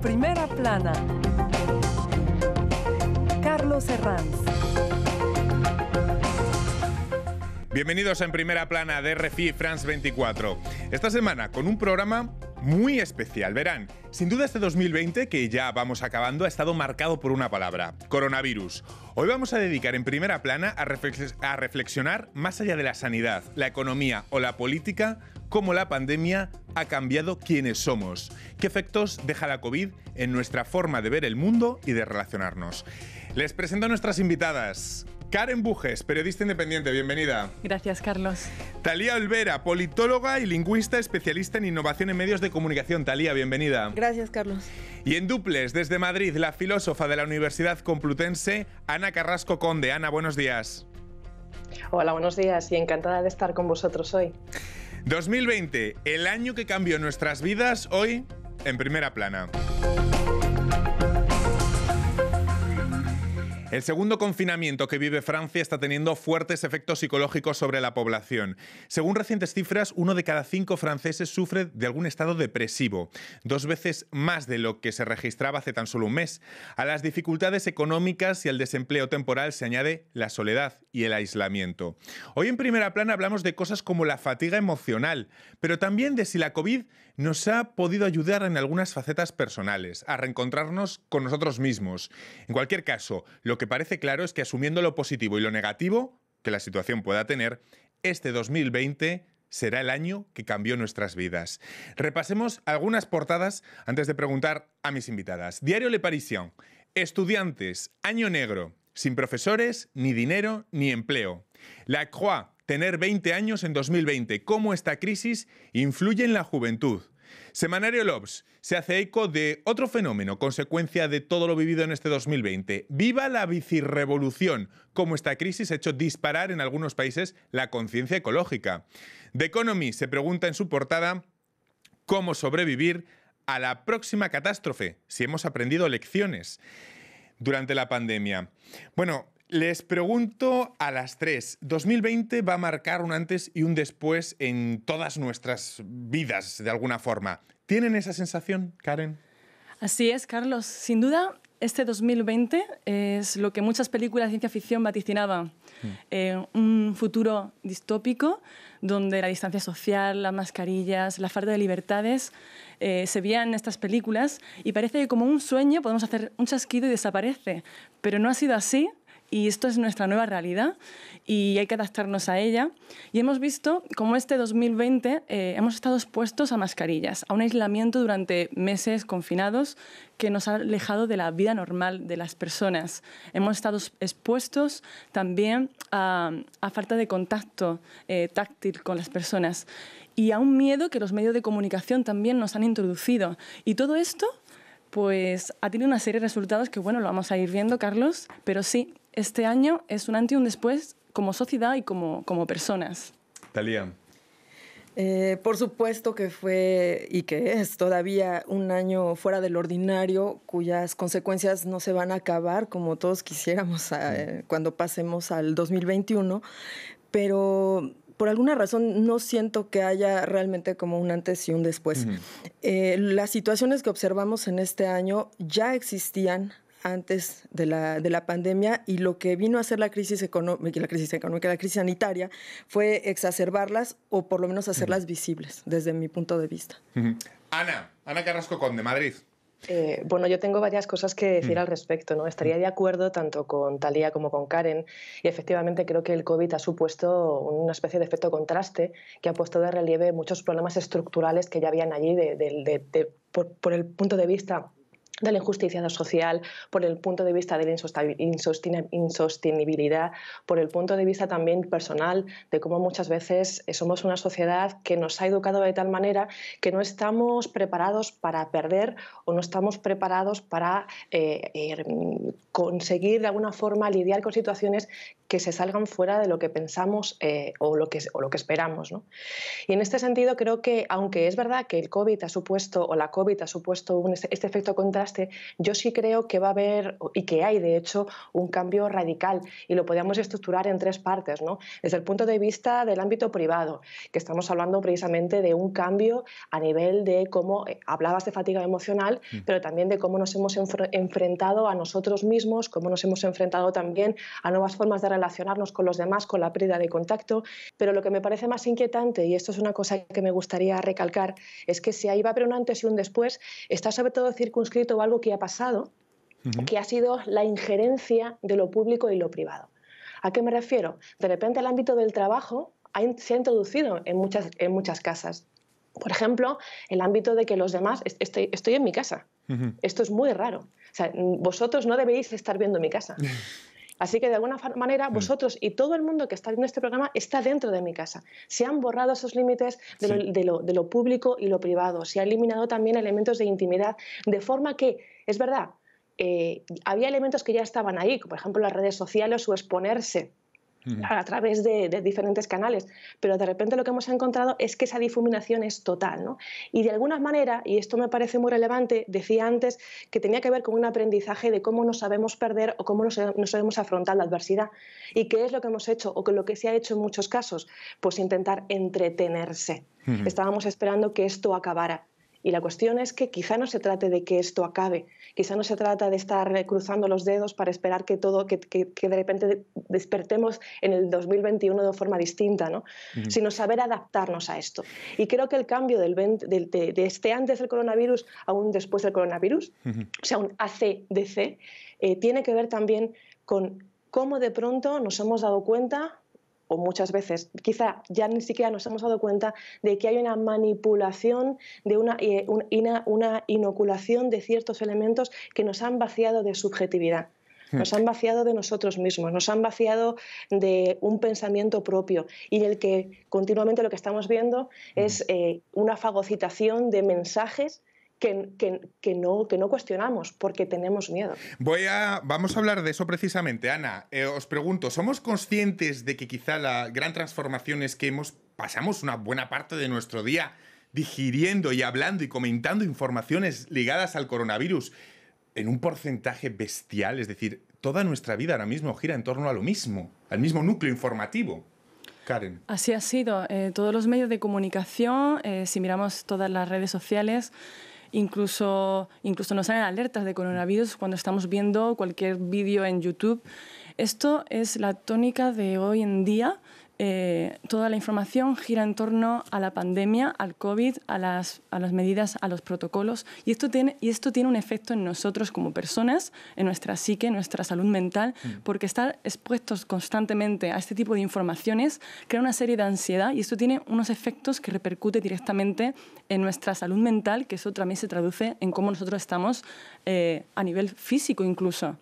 Primera Plana. Carlos Herranz. Bienvenidos en Primera Plana de RFI France 24. Esta semana con un programa muy especial. Verán, sin duda este 2020, que ya vamos acabando, ha estado marcado por una palabra: coronavirus. Hoy vamos a dedicar en Primera Plana a reflexionar más allá de la sanidad, la economía o la política, cómo la pandemia ha cambiado quiénes somos, qué efectos deja la COVID en nuestra forma de ver el mundo y de relacionarnos. Les presento a nuestras invitadas. Karen Bujes, periodista independiente, bienvenida. Gracias, Carlos. Talía Olvera, politóloga y lingüista especialista en innovación en medios de comunicación. Talía, bienvenida. Gracias, Carlos. Y en duples, desde Madrid, la filósofa de la Universidad Complutense, Ana Carrasco Conde. Ana, buenos días. Hola, buenos días y encantada de estar con vosotros hoy. 2020, el año que cambió nuestras vidas, hoy en Primera Plana. El segundo confinamiento que vive Francia está teniendo fuertes efectos psicológicos sobre la población. Según recientes cifras, 1 de cada 5 franceses sufre de algún estado depresivo, 2 veces más de lo que se registraba hace tan solo un mes. A las dificultades económicas y al desempleo temporal se añade la soledad y el aislamiento. Hoy en Primera Plana hablamos de cosas como la fatiga emocional, pero también de si la COVID nos ha podido ayudar en algunas facetas personales, a reencontrarnos con nosotros mismos. En cualquier caso, lo que parece claro es que asumiendo lo positivo y lo negativo que la situación pueda tener, este 2020 será el año que cambió nuestras vidas. Repasemos algunas portadas antes de preguntar a mis invitadas. Diario Le Parisien. Estudiantes, año negro, sin profesores, ni dinero, ni empleo. La Croix. Tener 20 años en 2020. ¿Cómo esta crisis influye en la juventud? Semanario L'Obs se hace eco de otro fenómeno, consecuencia de todo lo vivido en este 2020. ¡Viva la bicirrevolución! Cómo esta crisis ha hecho disparar en algunos países la conciencia ecológica. The Economy se pregunta en su portada cómo sobrevivir a la próxima catástrofe, si hemos aprendido lecciones durante la pandemia. Bueno, les pregunto a las tres. 2020 va a marcar un antes y un después en todas nuestras vidas, de alguna forma. ¿Tienen esa sensación, Karen? Así es, Carlos. Sin duda, este 2020 es lo que muchas películas de ciencia ficción vaticinaban. Un futuro distópico donde la distancia social, las mascarillas, la falta de libertades se veían en estas películas y parece que como un sueño podemos hacer un chasquido y desaparece. Pero no ha sido así. Y esto es nuestra nueva realidad y hay que adaptarnos a ella. Y hemos visto cómo este 2020 hemos estado expuestos a mascarillas, a un aislamiento durante meses confinados que nos ha alejado de la vida normal de las personas. Hemos estado expuestos también a falta de contacto táctil con las personas y a un miedo que los medios de comunicación también nos han introducido. Y todo esto pues ha tenido una serie de resultados que, bueno, lo vamos a ir viendo, Carlos, pero sí, este año es un antes y un después como sociedad y como personas. Talía. Por supuesto que fue y que es todavía un año fuera del ordinario, cuyas consecuencias no se van a acabar como todos quisiéramos cuando pasemos al 2021, pero por alguna razón no siento que haya realmente como un antes y un después. Las situaciones que observamos en este año ya existían antes de la pandemia y lo que vino a hacer la crisis económica, la crisis sanitaria, fue exacerbarlas o por lo menos hacerlas visibles, desde mi punto de vista. Ana Carrasco Conde, Madrid. Bueno, yo tengo varias cosas que decir al respecto, ¿no? Estaría de acuerdo tanto con Talía como con Karen y efectivamente creo que el COVID ha supuesto una especie de efecto contraste que ha puesto de relieve muchos problemas estructurales que ya habían allí por el punto de vista de la injusticia social, por el punto de vista de la insostenibilidad, por el punto de vista también personal, de cómo muchas veces somos una sociedad que nos ha educado de tal manera que no estamos preparados para perder o no estamos preparados para conseguir de alguna forma lidiar con situaciones que se salgan fuera de lo que pensamos o lo que esperamos, ¿no? Y en este sentido creo que, aunque es verdad que el COVID ha supuesto, o la COVID ha supuesto este efecto contraste, contraste, yo sí creo que va a haber, y que hay de hecho, un cambio radical, y lo podemos estructurar en 3 partes, ¿no? Desde el punto de vista del ámbito privado, que estamos hablando precisamente de un cambio a nivel de cómo, hablabas de fatiga emocional, pero también de cómo nos hemos enfrentado a nosotros mismos, cómo nos hemos enfrentado también a nuevas formas de relacionarnos con los demás, con la pérdida de contacto. Pero lo que me parece más inquietante, y esto es una cosa que me gustaría recalcar, es que si ahí va a haber un antes y un después, está sobre todo circunscrito a algo que ha pasado, que ha sido la injerencia de lo público y lo privado. ¿A qué me refiero? De repente el ámbito del trabajo se ha introducido en muchas casas. Por ejemplo, el ámbito de que los demás, estoy en mi casa. Esto es muy raro. O sea, vosotros no deberéis estar viendo mi casa. Así que de alguna manera vosotros y todo el mundo que está viendo este programa está dentro de mi casa. Se han borrado esos límites de lo público y lo privado. Se han eliminado también elementos de intimidad, de forma que, es verdad, había elementos que ya estaban ahí, como por ejemplo las redes sociales o exponerse a través de diferentes canales, pero de repente lo que hemos encontrado es que esa difuminación es total, ¿no? Y de alguna manera, y esto me parece muy relevante, decía antes que tenía que ver con un aprendizaje de cómo nos sabemos perder o cómo nos sabemos afrontar la adversidad. ¿Y qué es lo que hemos hecho o lo que se ha hecho en muchos casos? Pues intentar entretenerse. Estábamos esperando que esto acabara. Y la cuestión es que quizá no se trate de que esto acabe, quizá no se trata de estar cruzando los dedos para esperar que de repente despertemos en el 2021 de forma distinta, ¿no? Sino saber adaptarnos a esto. Y creo que el cambio de este antes del coronavirus a un después del coronavirus, o sea, un ACDC, tiene que ver también con cómo de pronto nos hemos dado cuenta, o muchas veces, quizá ya ni siquiera nos hemos dado cuenta de que hay una manipulación, de una inoculación de ciertos elementos que nos han vaciado de subjetividad. Nos han vaciado de nosotros mismos, nos han vaciado de un pensamiento propio y en el que continuamente lo que estamos viendo es una fagocitación de mensajes que no cuestionamos porque tenemos miedo. Vamos a hablar de eso precisamente. Ana, os pregunto, ¿somos conscientes de que quizá la gran transformación es que pasamos una buena parte de nuestro día digiriendo y hablando y comentando informaciones ligadas al coronavirus en un porcentaje bestial? Es decir, toda nuestra vida ahora mismo gira en torno a lo mismo, al mismo núcleo informativo. Karen. Así ha sido. Todos los medios de comunicación, si miramos todas las redes sociales, incluso nos salen alertas de coronavirus cuando estamos viendo cualquier vídeo en YouTube. Esto es la tónica de hoy en día. Toda la información gira en torno a la pandemia, al COVID, a las medidas, a los protocolos. Y esto tiene un efecto en nosotros como personas, en nuestra psique, en nuestra salud mental, porque estar expuestos constantemente a este tipo de informaciones crea una serie de ansiedad y esto tiene unos efectos que repercuten directamente en nuestra salud mental, que eso también se traduce en cómo nosotros estamos a nivel físico incluso.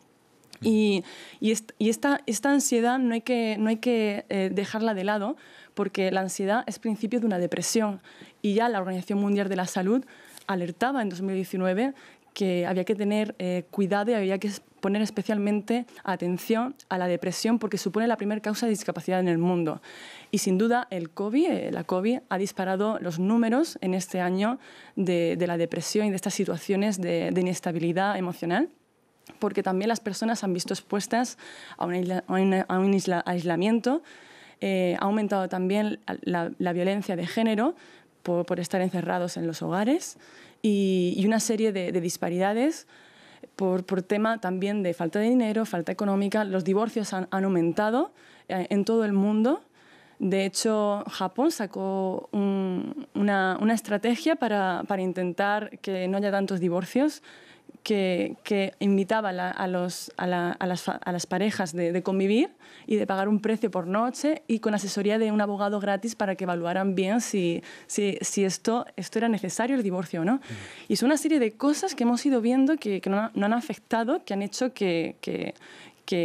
Y esta ansiedad no hay que dejarla de lado, porque la ansiedad es principio de una depresión. Y ya la Organización Mundial de la Salud alertaba en 2019 que había que tener cuidado y había que poner especialmente atención a la depresión porque supone la primera causa de discapacidad en el mundo. Y sin duda la COVID ha disparado los números en este año de la depresión y de estas situaciones de inestabilidad emocional, porque también las personas han visto expuestas a un aislamiento. Ha aumentado también la violencia de género por estar encerrados en los hogares y una serie de disparidades por tema también de falta de dinero, falta económica. Los divorcios han aumentado en todo el mundo. De hecho, Japón sacó una estrategia para intentar que no haya tantos divorcios, que invitaba a las parejas de convivir y de pagar un precio por noche y con asesoría de un abogado gratis para que evaluaran bien si esto era necesario el divorcio o no. Y es una serie de cosas que hemos ido viendo que no han afectado, que han hecho que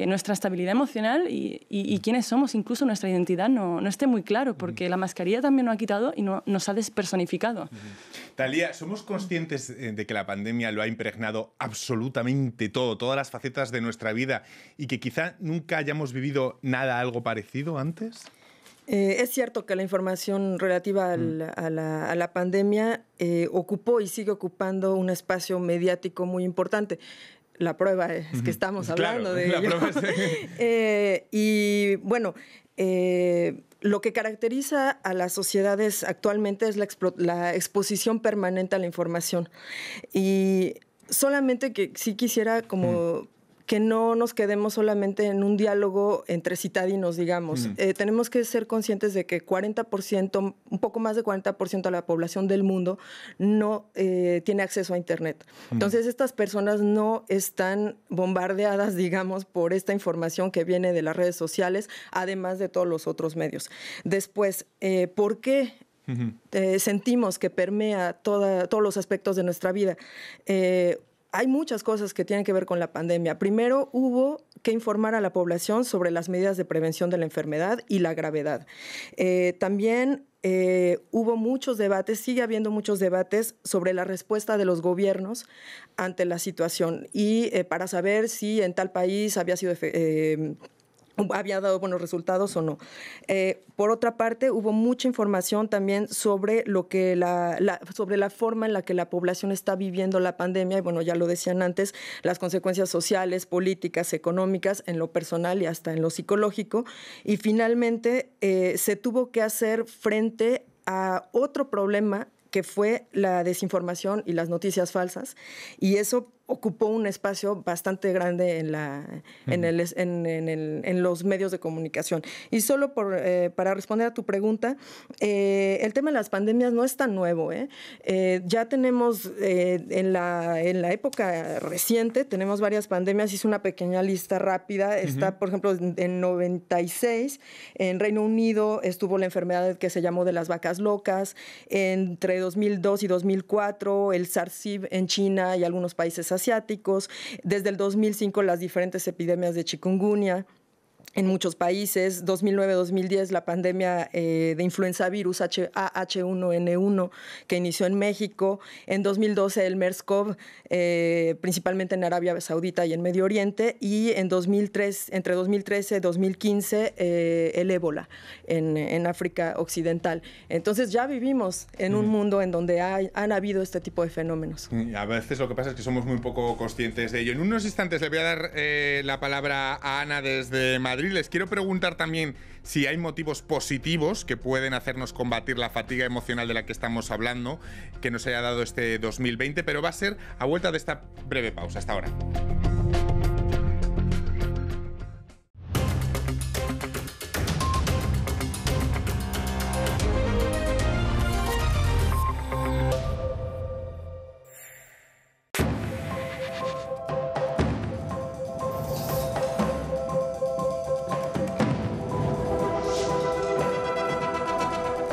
nuestra estabilidad emocional y quiénes somos, incluso nuestra identidad, no esté muy claro, porque la mascarilla también nos ha quitado y nos ha despersonificado. Talía, ¿somos conscientes de que la pandemia lo ha impregnado absolutamente todo, todas las facetas de nuestra vida y que quizá nunca hayamos vivido algo parecido antes? Es cierto que la información relativa a la pandemia ocupó y sigue ocupando un espacio mediático muy importante. La prueba es que estamos hablando de ello. Y bueno, lo que caracteriza a las sociedades actualmente es la exposición permanente a la información. Y solamente que sí quisiera como que no nos quedemos solamente en un diálogo entre citadinos, digamos. Tenemos que ser conscientes de que 40%, un poco más de 40% de la población del mundo no tiene acceso a Internet. Entonces, estas personas no están bombardeadas, digamos, por esta información que viene de las redes sociales, además de todos los otros medios. Después, ¿por qué sentimos que permea todos los aspectos de nuestra vida? Hay muchas cosas que tienen que ver con la pandemia. Primero, hubo que informar a la población sobre las medidas de prevención de la enfermedad y la gravedad. También hubo muchos debates, sigue habiendo muchos debates sobre la respuesta de los gobiernos ante la situación y para saber si en tal país había dado buenos resultados o no. Por otra parte, hubo mucha información también sobre sobre la forma en la que la población está viviendo la pandemia, y bueno, ya lo decían antes, las consecuencias sociales, políticas, económicas, en lo personal y hasta en lo psicológico. Y finalmente se tuvo que hacer frente a otro problema que fue la desinformación y las noticias falsas, y eso ocupó un espacio bastante grande en los medios de comunicación. Y solo para responder a tu pregunta, el tema de las pandemias no es tan nuevo. Ya tenemos, en la época reciente, tenemos varias pandemias. Hice una pequeña lista rápida. Está, por ejemplo, en 96, en Reino Unido estuvo la enfermedad que se llamó de las vacas locas. Entre 2002 y 2004, el SARS-CoV en China y algunos países asiáticos. Desde el 2005 las diferentes epidemias de chikungunya en muchos países. 2009-2010 la pandemia de influenza virus H1N1 que inició en México. En 2012 el MERS-CoV, principalmente en Arabia Saudita y en Medio Oriente. Y entre 2013 y 2015 el ébola en África Occidental. Entonces ya vivimos en un mundo en donde han habido este tipo de fenómenos. A veces lo que pasa es que somos muy poco conscientes de ello. En unos instantes le voy a dar la palabra a Ana desde Madrid. Les quiero preguntar también si hay motivos positivos que pueden hacernos combatir la fatiga emocional de la que estamos hablando, que nos haya dado este 2020, pero va a ser a vuelta de esta breve pausa. Hasta ahora.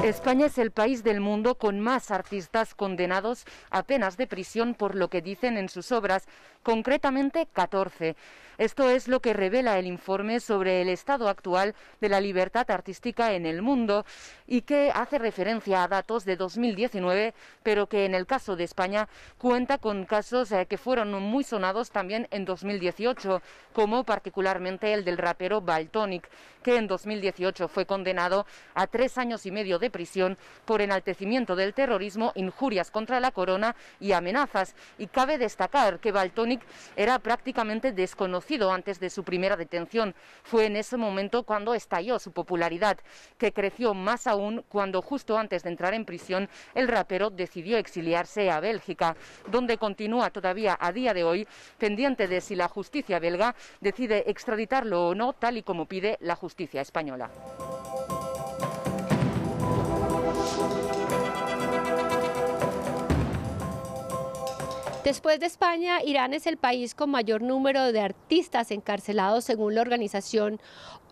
España es el país del mundo con más artistas condenados a penas de prisión por lo que dicen en sus obras, concretamente 14. Esto es lo que revela el informe sobre el estado actual de la libertad artística en el mundo y que hace referencia a datos de 2019, pero que en el caso de España cuenta con casos que fueron muy sonados también en 2018, como particularmente el del rapero Valtonyc, que en 2018 fue condenado a 3 años y medio de prisión por enaltecimiento del terrorismo, injurias contra la corona y amenazas. Y cabe destacar que Valtonyc era prácticamente desconocido antes de su primera detención. Fue en ese momento cuando estalló su popularidad, que creció más aún cuando justo antes de entrar en prisión el rapero decidió exiliarse a Bélgica, donde continúa todavía a día de hoy pendiente de si la justicia belga decide extraditarlo o no, tal y como pide la justicia española. Después de España, Irán es el país con mayor número de artistas encarcelados según la organización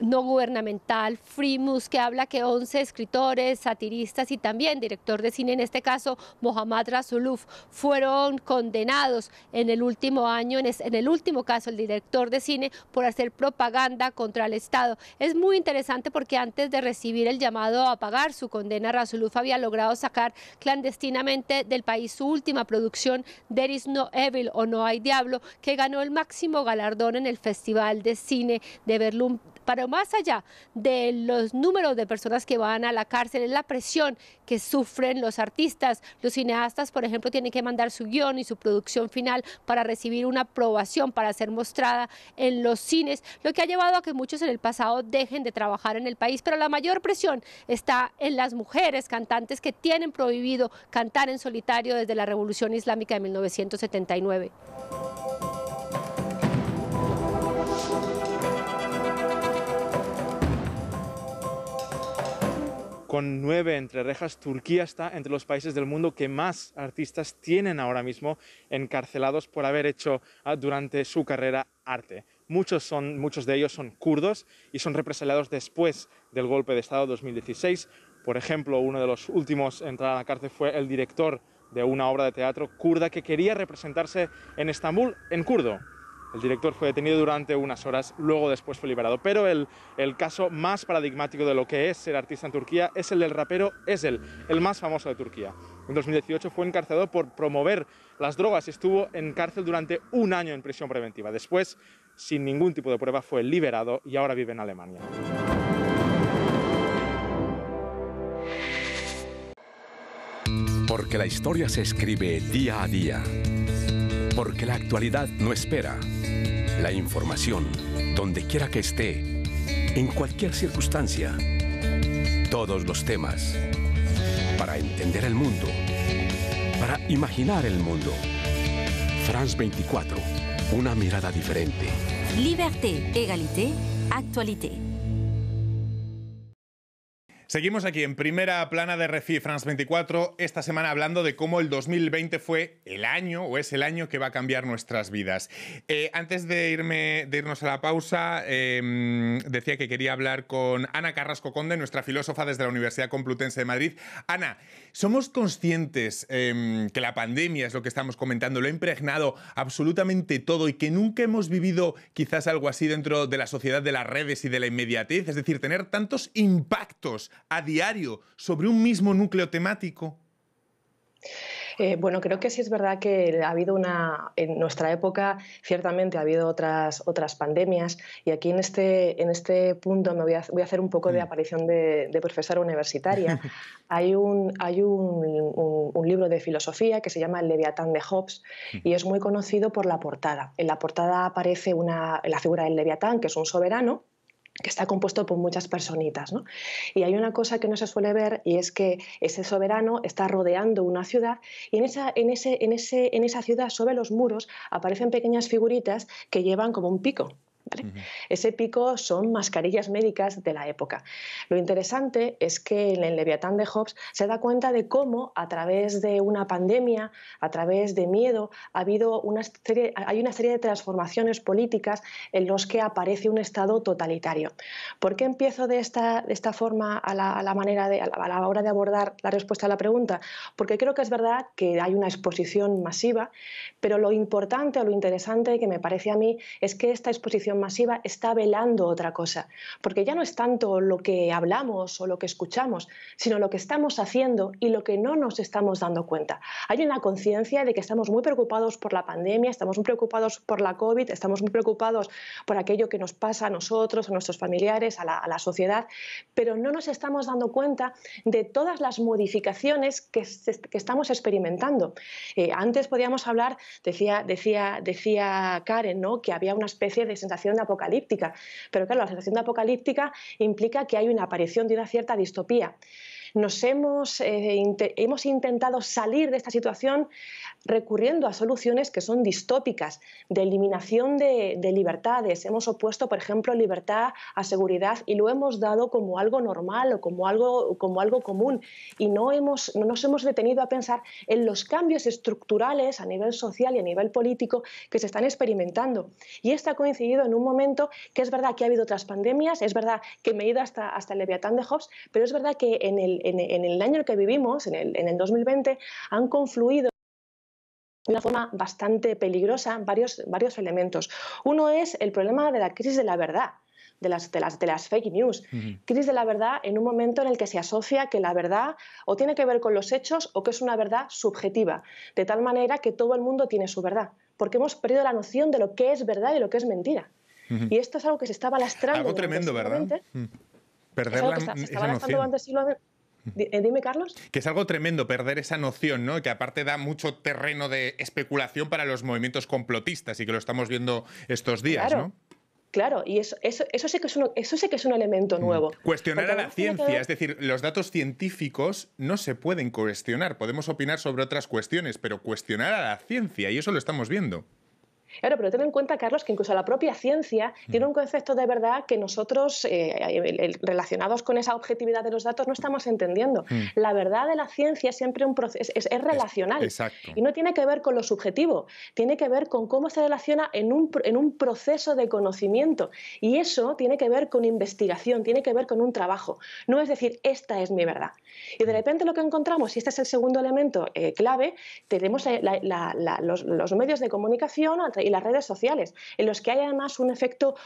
no gubernamental Freemuse, que habla que 11 escritores, satiristas y también director de cine, en este caso Mohammad Rasuluf, fueron condenados en el último año, en el último caso el director de cine, por hacer propaganda contra el Estado. Es muy interesante porque antes de recibir el llamado a pagar su condena, Rasuluf había logrado sacar clandestinamente del país su última producción, There is no Evil o No hay Diablo, que ganó el máximo galardón en el Festival de Cine de Berlín Pero más allá de los números de personas que van a la cárcel, es la presión que sufren los artistas. Los cineastas, por ejemplo, tienen que mandar su guión y su producción final para recibir una aprobación para ser mostrada en los cines, lo que ha llevado a que muchos en el pasado dejen de trabajar en el país. Pero la mayor presión está en las mujeres cantantes que tienen prohibido cantar en solitario desde la Revolución Islámica de 1979. Con 9 entre rejas, Turquía está entre los países del mundo que más artistas tienen ahora mismo encarcelados por haber hecho durante su carrera arte. Muchos de ellos son kurdos y son represaliados después del golpe de Estado de 2016. Por ejemplo, uno de los últimos en entrar a la cárcel fue el director de una obra de teatro kurda que quería representarse en Estambul en kurdo. El director fue detenido durante unas horas, luego después fue liberado. Pero el caso más paradigmático de lo que es ser artista en Turquía es el del rapero Ezel, el más famoso de Turquía. En 2018 fue encarcelado por promover las drogas y estuvo en cárcel durante un año en prisión preventiva. Después, sin ningún tipo de prueba, fue liberado y ahora vive en Alemania. Porque la historia se escribe día a día. Porque la actualidad no espera. La información, donde quiera que esté, en cualquier circunstancia. Todos los temas. Para entender el mundo. Para imaginar el mundo. France 24. Una mirada diferente. Liberté, égalité, actualité. Seguimos aquí en Primera Plana de RFI France 24, esta semana hablando de cómo el 2020 fue el año, o es el año que va a cambiar nuestras vidas. Antes de irnos a la pausa, decía que quería hablar con Ana Carrasco Conde, nuestra filósofa desde la Universidad Complutense de Madrid. Ana, ¿somos conscientes que la pandemia, es lo que estamos comentando, lo ha impregnado absolutamente todo y que nunca hemos vivido quizás algo así dentro de la sociedad de las redes y de la inmediatez? Es decir, tener tantos impactos a diario sobre un mismo núcleo temático. Bueno, creo que sí es verdad que ha habido en nuestra época ciertamente ha habido otras pandemias, y aquí en este punto me voy a hacer un poco de aparición de profesora universitaria. Hay un libro de filosofía que se llama El Leviatán de Hobbes y es muy conocido por la portada. En la portada aparece la figura del Leviatán, que es un soberano, que está compuesto por muchas personitas, ¿no? Y hay una cosa que no se suele ver, y es que ese soberano está rodeando una ciudad, y en esa ciudad, sobre los muros, aparecen pequeñas figuritas que llevan como un pico. ¿Vale? Ese pico son mascarillas médicas de la época. Lo interesante es que en el Leviatán de Hobbes se da cuenta de cómo a través de una pandemia, a través de miedo, hay una serie de transformaciones políticas en los que aparece un Estado totalitario. ¿Por qué empiezo de esta forma a la hora de abordar la respuesta a la pregunta? Porque creo que es verdad que hay una exposición masiva, pero lo importante o lo interesante que me parece a mí es que esta exposición masiva está velando otra cosa, porque ya no es tanto lo que hablamos o lo que escuchamos, sino lo que estamos haciendo y lo que no nos estamos dando cuenta. Hay una conciencia de que estamos muy preocupados por la pandemia, estamos muy preocupados por la COVID, estamos muy preocupados por aquello que nos pasa a nosotros, a nuestros familiares, a la sociedad, pero no nos estamos dando cuenta de todas las modificaciones que estamos experimentando. Antes podíamos hablar, decía Karen, ¿no?, que había una especie de sensación apocalíptica, pero claro, la sensación de apocalíptica implica que hay una aparición de una cierta distopía. Hemos intentado salir de esta situación recurriendo a soluciones que son distópicas, de eliminación de libertades. Hemos opuesto, por ejemplo, libertad a seguridad y lo hemos dado como algo normal o como algo común, y no nos hemos detenido a pensar en los cambios estructurales a nivel social y a nivel político que se están experimentando. Y esto ha coincidido en un momento que es verdad que ha habido otras pandemias, es verdad que me he ido hasta el Leviatán de Hobbes, pero es verdad que en el año en el que vivimos, en el 2020, han confluido de una forma bastante peligrosa varios elementos. Uno es el problema de la crisis de la verdad, de las fake news. Crisis de la verdad en un momento en el que se asocia que la verdad o tiene que ver con los hechos o que es una verdad subjetiva, de tal manera que todo el mundo tiene su verdad, porque hemos perdido la noción de lo que es verdad y lo que es mentira. Y esto es algo que se estaba lastrando. Algo tremendo, ¿verdad? Perder se estaba lastrando durante el siglo XX. Dime, Carlos. Que es algo tremendo perder esa noción, ¿no? Que aparte da mucho terreno de especulación para los movimientos complotistas y que lo estamos viendo estos días, claro. ¿no? Claro, y eso sí que es un elemento nuevo. Cuestionar a la ciencia, es decir, los datos científicos no se pueden cuestionar. Podemos opinar sobre otras cuestiones, pero cuestionar a la ciencia, y eso lo estamos viendo. Claro, pero ten en cuenta, Carlos, que incluso la propia ciencia tiene un concepto de verdad que nosotros, relacionados con esa objetividad de los datos, no estamos entendiendo. La verdad de la ciencia es siempre un proceso, es relacional. Exacto. Y no tiene que ver con lo subjetivo, tiene que ver con cómo se relaciona en un proceso de conocimiento. Y eso tiene que ver con investigación, tiene que ver con un trabajo. No es decir, esta es mi verdad. Y de repente lo que encontramos, y este es el segundo elemento clave, tenemos los medios de comunicación y las redes sociales, en los que hay además un efecto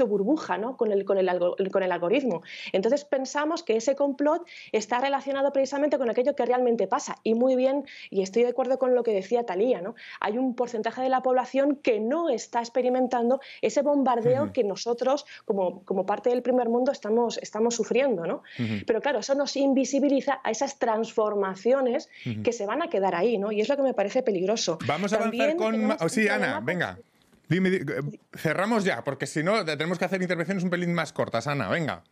burbuja, ¿no? con el algoritmo. Entonces pensamos que ese complot está relacionado precisamente con aquello que realmente pasa. Y muy bien, y estoy de acuerdo con lo que decía Thalía, ¿no? Hay un porcentaje de la población que no está experimentando ese bombardeo que nosotros, como parte del primer mundo, estamos sufriendo, ¿no? Pero claro, eso nos invisibiliza a esas transformaciones que se van a quedar ahí, ¿no? Y es lo que me parece peligroso. Vamos a avanzar con... Sí, Ana, venga. Dime, cerramos ya, porque si no tenemos que hacer intervenciones un pelín más cortas. Ana, venga.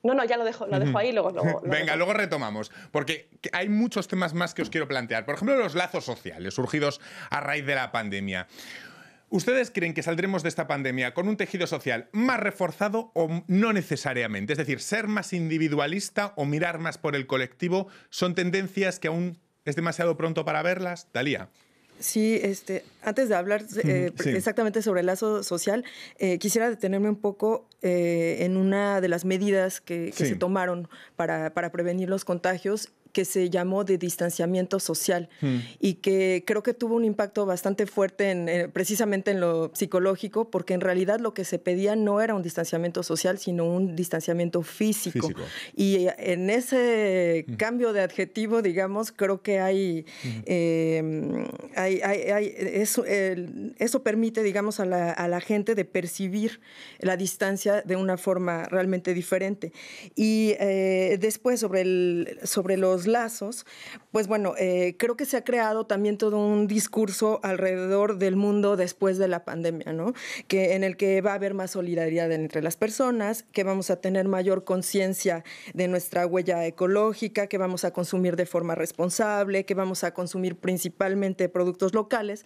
No, ya lo dejo ahí, luego venga, luego retomamos, porque hay muchos temas más que os quiero plantear. Por ejemplo, los lazos sociales surgidos a raíz de la pandemia. ¿Ustedes creen que saldremos de esta pandemia con un tejido social más reforzado o no necesariamente? Es decir, ser más individualista o mirar más por el colectivo son tendencias que aún es demasiado pronto para verlas. Thalía. Sí, antes de hablar exactamente sobre el lazo social, quisiera detenerme un poco en una de las medidas que se tomaron para prevenir los contagios, que se llamó de distanciamiento social y que creo que tuvo un impacto bastante fuerte precisamente en lo psicológico, porque en realidad lo que se pedía no era un distanciamiento social, sino un distanciamiento físico. Y en ese cambio de adjetivo, digamos, creo que eso permite, digamos, a la gente de percibir la distancia de una forma realmente diferente. Y después sobre los lazos, pues bueno, creo que se ha creado también todo un discurso alrededor del mundo después de la pandemia, ¿no? En el que va a haber más solidaridad entre las personas, que vamos a tener mayor conciencia de nuestra huella ecológica, que vamos a consumir de forma responsable, que vamos a consumir principalmente productos locales,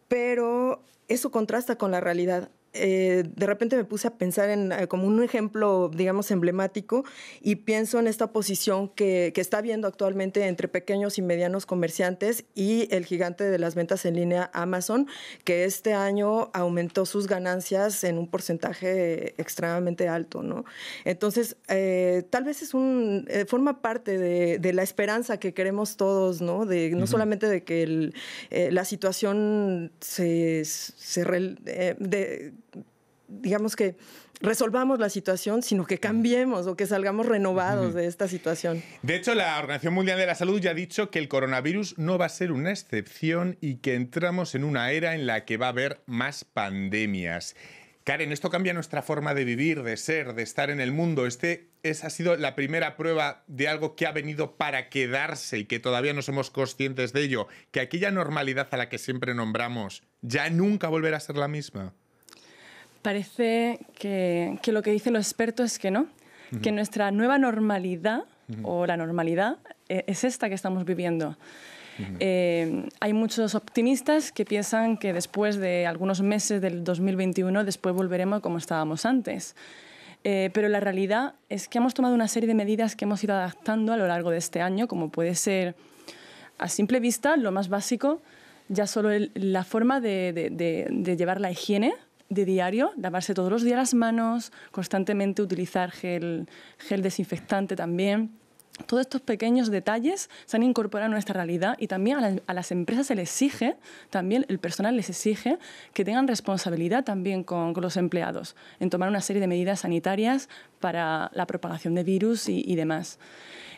pero eso contrasta con la realidad. De repente me puse a pensar en como un ejemplo, digamos, emblemático, y pienso en esta oposición que está habiendo actualmente entre pequeños y medianos comerciantes y el gigante de las ventas en línea Amazon, que este año aumentó sus ganancias en un porcentaje extremadamente alto, ¿no? Entonces, tal vez forma parte de la esperanza que queremos todos, ¿no? No solamente de que la situación digamos que resolvamos la situación, sino que cambiemos o que salgamos renovados de esta situación. De hecho, la Organización Mundial de la Salud ya ha dicho que el coronavirus no va a ser una excepción y que entramos en una era en la que va a haber más pandemias. Karen, esto cambia nuestra forma de vivir, de ser, de estar en el mundo. Ha sido la primera prueba de algo que ha venido para quedarse y que todavía no somos conscientes de ello, que aquella normalidad a la que siempre nombramos ya nunca volverá a ser la misma. Parece que lo que dicen los expertos es que no, que nuestra nueva normalidad o la normalidad es esta que estamos viviendo. Hay muchos optimistas que piensan que después de algunos meses del 2021 después volveremos como estábamos antes. Pero la realidad es que hemos tomado una serie de medidas que hemos ido adaptando a lo largo de este año, como puede ser, a simple vista, lo más básico, ya solo la forma de llevar la higiene de diario, lavarse todos los días las manos, constantemente utilizar gel desinfectante también. Todos estos pequeños detalles se han incorporado a nuestra realidad y también a las empresas se les exige, también el personal les exige que tengan responsabilidad también con los empleados en tomar una serie de medidas sanitarias para la propagación de virus y demás.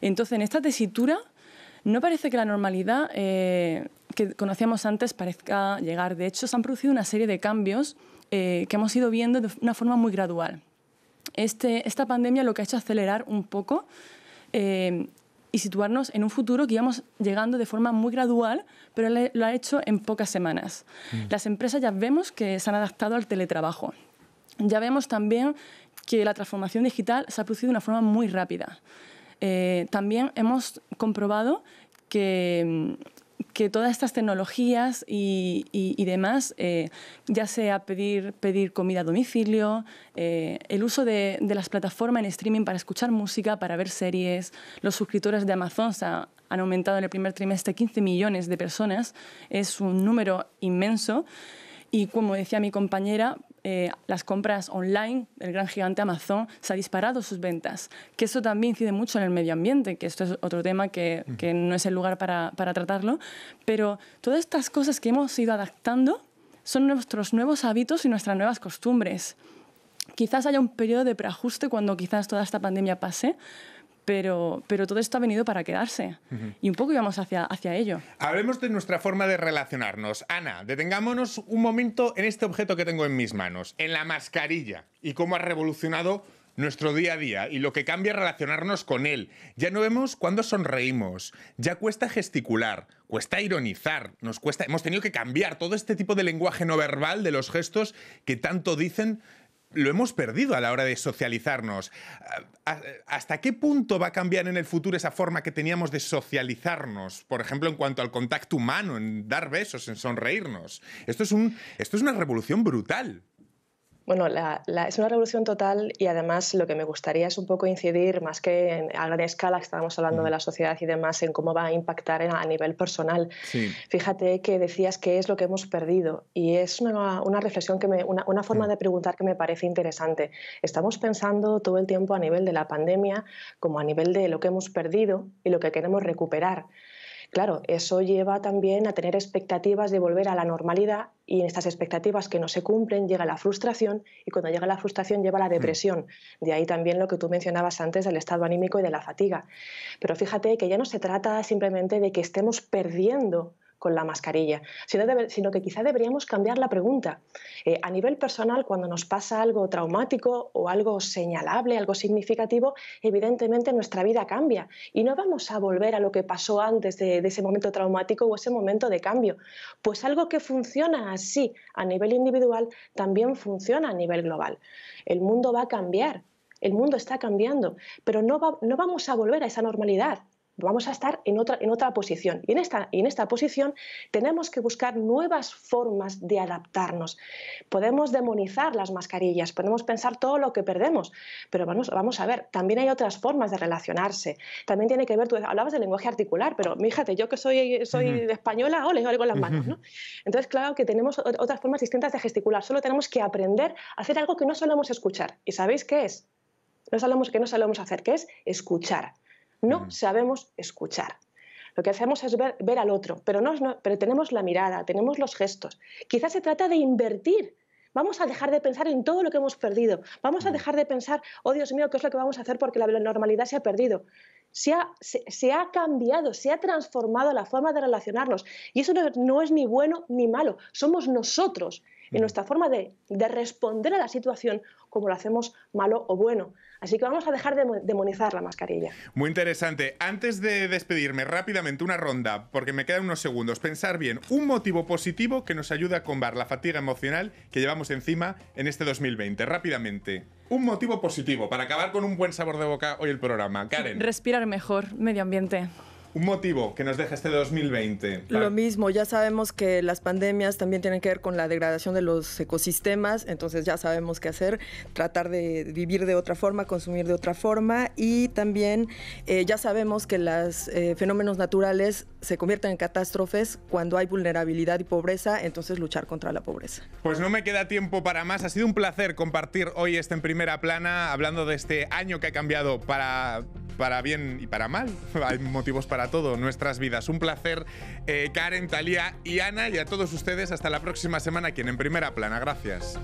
Entonces, en esta tesitura, no parece que la normalidad que conocíamos antes parezca llegar. De hecho, se han producido una serie de cambios que hemos ido viendo de una forma muy gradual. Esta pandemia lo que ha hecho es acelerar un poco y situarnos en un futuro que íbamos llegando de forma muy gradual, pero lo ha hecho en pocas semanas. Las empresas ya vemos que se han adaptado al teletrabajo. Ya vemos también que la transformación digital se ha producido de una forma muy rápida. También hemos comprobado que todas estas tecnologías y demás, ya sea pedir comida a domicilio, el uso de las plataformas en streaming para escuchar música, para ver series, los suscriptores de Amazon han aumentado en el primer trimestre 15 millones de personas, es un número inmenso. Y como decía mi compañera, las compras online, el gran gigante Amazon, se ha disparado sus ventas. Que eso también incide mucho en el medio ambiente, que esto es otro tema que no es el lugar para tratarlo. Pero todas estas cosas que hemos ido adaptando son nuestros nuevos hábitos y nuestras nuevas costumbres. Quizás haya un periodo de preajuste cuando quizás toda esta pandemia pase, pero todo esto ha venido para quedarse y un poco íbamos hacia ello. Hablemos de nuestra forma de relacionarnos. Ana, detengámonos un momento en este objeto que tengo en mis manos, en la mascarilla, y cómo ha revolucionado nuestro día a día y lo que cambia relacionarnos con él. Ya no vemos cuándo sonreímos, ya cuesta gesticular, cuesta ironizar, hemos tenido que cambiar todo este tipo de lenguaje no verbal de los gestos que tanto dicen. Lo hemos perdido a la hora de socializarnos. ¿Hasta qué punto va a cambiar en el futuro esa forma que teníamos de socializarnos? Por ejemplo, en cuanto al contacto humano, en dar besos, en sonreírnos. Esto es una revolución brutal. Bueno, es una revolución total y además lo que me gustaría es un poco incidir, más que a gran escala, que estábamos hablando de la sociedad y demás, en cómo va a impactar a nivel personal. Sí. Fíjate que decías qué es lo que hemos perdido y es una reflexión, una forma de preguntar que me parece interesante. Estamos pensando todo el tiempo a nivel de la pandemia como a nivel de lo que hemos perdido y lo que queremos recuperar. Claro, eso lleva también a tener expectativas de volver a la normalidad y en estas expectativas que no se cumplen llega la frustración y cuando llega la frustración lleva la depresión. De ahí también lo que tú mencionabas antes del estado anímico y de la fatiga. Pero fíjate que ya no se trata simplemente de que estemos perdiendo con la mascarilla, sino que quizá deberíamos cambiar la pregunta. A nivel personal, cuando nos pasa algo traumático o algo señalable, algo significativo, evidentemente nuestra vida cambia y no vamos a volver a lo que pasó antes de ese momento traumático o ese momento de cambio. Pues algo que funciona así a nivel individual también funciona a nivel global. El mundo va a cambiar, el mundo está cambiando, pero no vamos a volver a esa normalidad. Vamos a estar en otra posición. Y en esta posición tenemos que buscar nuevas formas de adaptarnos. Podemos demonizar las mascarillas, podemos pensar todo lo que perdemos, pero vamos a ver, también hay otras formas de relacionarse. También tiene que ver, tú hablabas del lenguaje articular, pero fíjate, yo que soy de española, ole con las manos, ¿no? Entonces, claro que tenemos otras formas distintas de gesticular. Solo tenemos que aprender a hacer algo que no solemos escuchar. ¿Y sabéis qué es? No solemos hacer, que es escuchar. No sabemos escuchar. Lo que hacemos es ver al otro, pero tenemos la mirada, tenemos los gestos. Quizás se trata de invertir. Vamos a dejar de pensar en todo lo que hemos perdido. Vamos a dejar de pensar, oh Dios mío, ¿qué es lo que vamos a hacer? Porque la normalidad se ha perdido. Se ha cambiado, se ha transformado la forma de relacionarnos. Y eso no es ni bueno ni malo. Somos nosotros en nuestra forma de responder a la situación como lo hacemos malo o bueno. Así que vamos a dejar de demonizar la mascarilla. Muy interesante. Antes de despedirme, rápidamente una ronda, porque me quedan unos segundos. Pensar bien, un motivo positivo que nos ayude a combatir la fatiga emocional que llevamos encima en este 2020. Rápidamente. Un motivo positivo para acabar con un buen sabor de boca hoy el programa. Karen. Respirar mejor, medio ambiente. Un motivo que nos deja este 2020. Lo mismo, ya sabemos que las pandemias también tienen que ver con la degradación de los ecosistemas, entonces ya sabemos qué hacer, tratar de vivir de otra forma, consumir de otra forma y también ya sabemos que los fenómenos naturales se convierten en catástrofes cuando hay vulnerabilidad y pobreza, entonces luchar contra la pobreza. Pues no me queda tiempo para más, ha sido un placer compartir hoy En Primera Plana, hablando de este año que ha cambiado para bien y para mal. Hay motivos para todo nuestras vidas. Un placer, Karen, Thalía y Ana, y a todos ustedes hasta la próxima semana aquí en Primera Plana. Gracias.